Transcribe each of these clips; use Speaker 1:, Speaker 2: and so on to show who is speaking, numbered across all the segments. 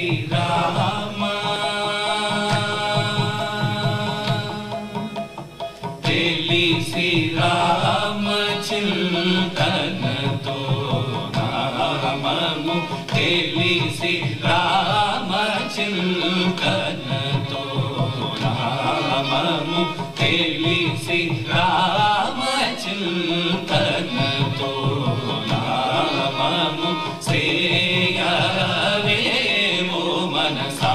Speaker 1: राम తెలిసి రామ చింతన తో నామము తెలిసి రామ చింతన తో నామము తెలిసి రామ చింతన తో నామము శ్రేయవే ఓ మనసా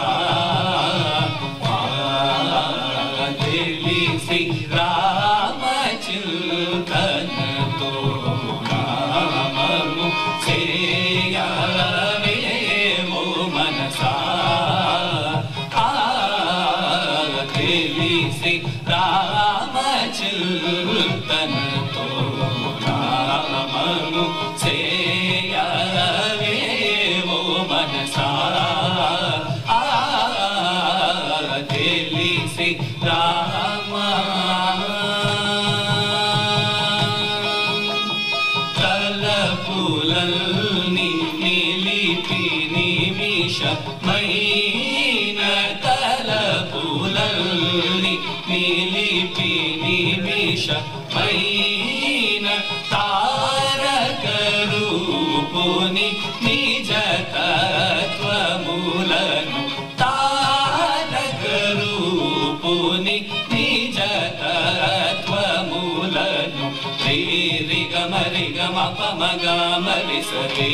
Speaker 1: తెలిసి రామ చింతన తో నామము శ్రేయవే ఓ మనసా తెలిసి రామ చింతన తో నామము శ్రేయవే ఓ మనసా తెలిసి రామ తలపులల్ని నిలిపి నిమిషమైన తలపులల్ని నిలిపి నిమిషమైన తారక రూపుని నిజ తత్వములను తారక రూపుని నిజ తత్వములను రి గమ రి గమ పమ గమ రి సరే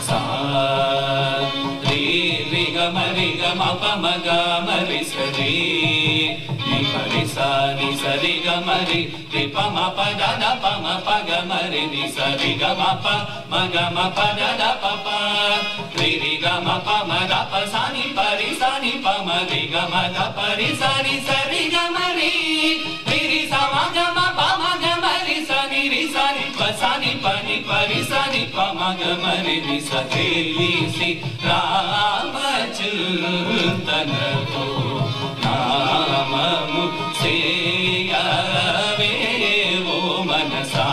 Speaker 1: సా రి గమ రి గమ పమ గమ రి సరే ని పరి సా ని సరి గమ రి రి పమ పద ద పమ పగ మరి ని సరి గమ ప మ గమ పద ద ప ప రి రి గమ పమ ద ప సా ని పరి సా ని పమ రి గమ ద పరి సా ని సరి గమ రి రి రి సా మ గమ పమ గమ రి సా ని రి సా ని ప సా ని ప ని పరి సా ని పమ గమ రి ని స తెలిసి రామ చింతన తో నామము శ్రేయవే ఓ మనసా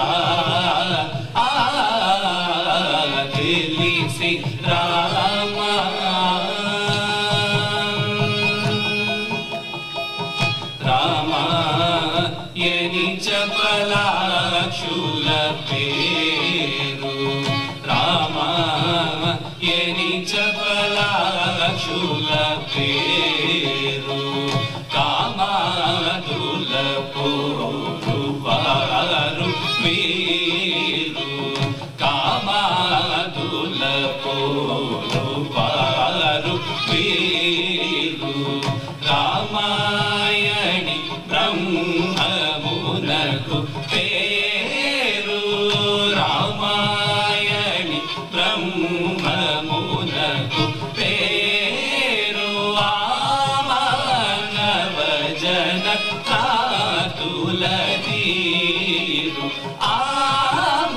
Speaker 1: తెలిసి రామ రామ ఎని జపలాక్షుల పేరు రామ ఎని జపలాక్షుల పేరు కామాదుల పోరు వారు వీరు కామాదుల పోరు వారు వీరు రామాయణి బ్రహ్మమునకు పేరు రామాయణి బ్రహ్మమునకు పేరు మానవ జన కాతుల తీరు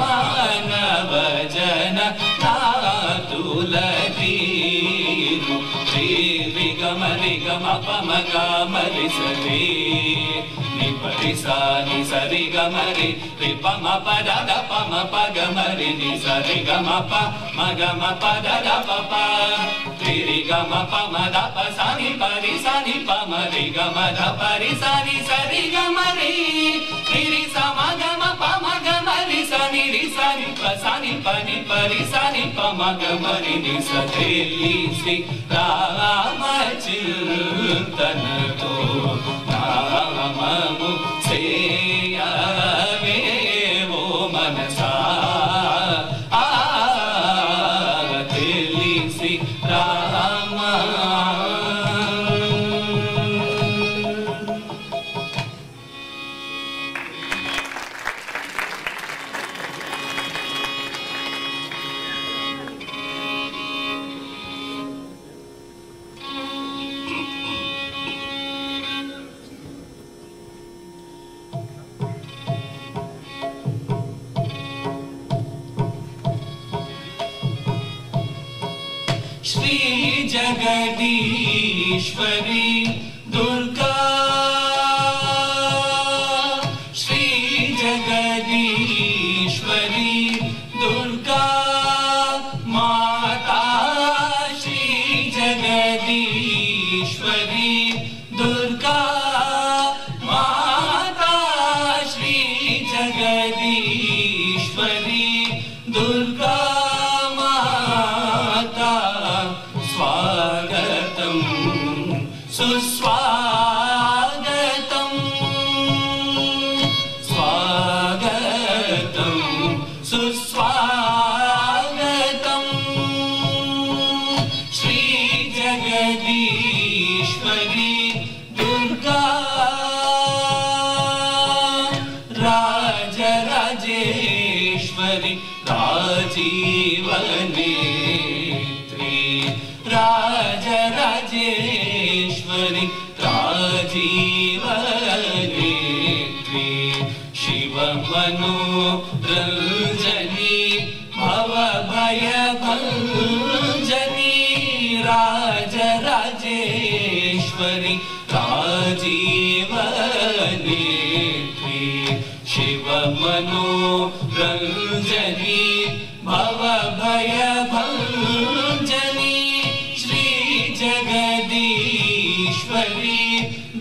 Speaker 1: మానవ జన కాతుల తీరు రి గమ రి గమ పమ గమ రి సరే ని పరి సా ని సరి గమ రి రి పమ పద ద పమ పగ మరి ని సరి గమ ప మ గమ పద ద ప ప రి రి గమ పమ ద ప సా ని పరి సా ని పమ రి గమ ద పరి సా ని సరి గమ రి రి రి సా మ గమ పమ గమ రి సా ని రి సా ని ప సా ని ప ని పరి సా ని పమ గమ రి ని స తెలిసి రామ చింతన తో నామము శ్రేయవే ఓ మనసా తెలిసి రామ श्री जगदीश्वरी दुर्गा श्री जगदीश्वरी दुर्गा माता श्री शिवमनोरञ्जनी भवभयभञ्जनी राजराजेश्वरी राजीवनेत्री शिवमनोरञ्जनी भवभयभञ्जनी श्रीजगदीश्वरी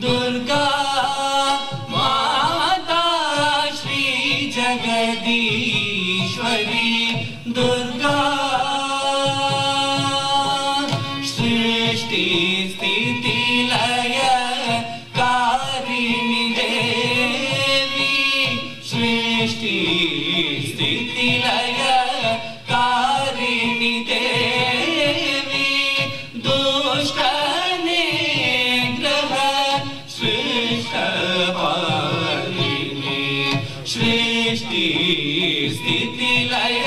Speaker 1: दुर्गा माता श्रीजगदीश्वरी दुर्गा सृष्टि स्थिति लय कारिणी देवी सृष्टि स्थिति लय कारिणी देवी दुष्ट निग्रह सृष्ट पालिनी सृष्टि स्थिति लय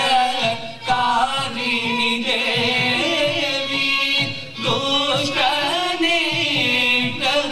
Speaker 1: कारिणी देवी दुष्ट निग्रह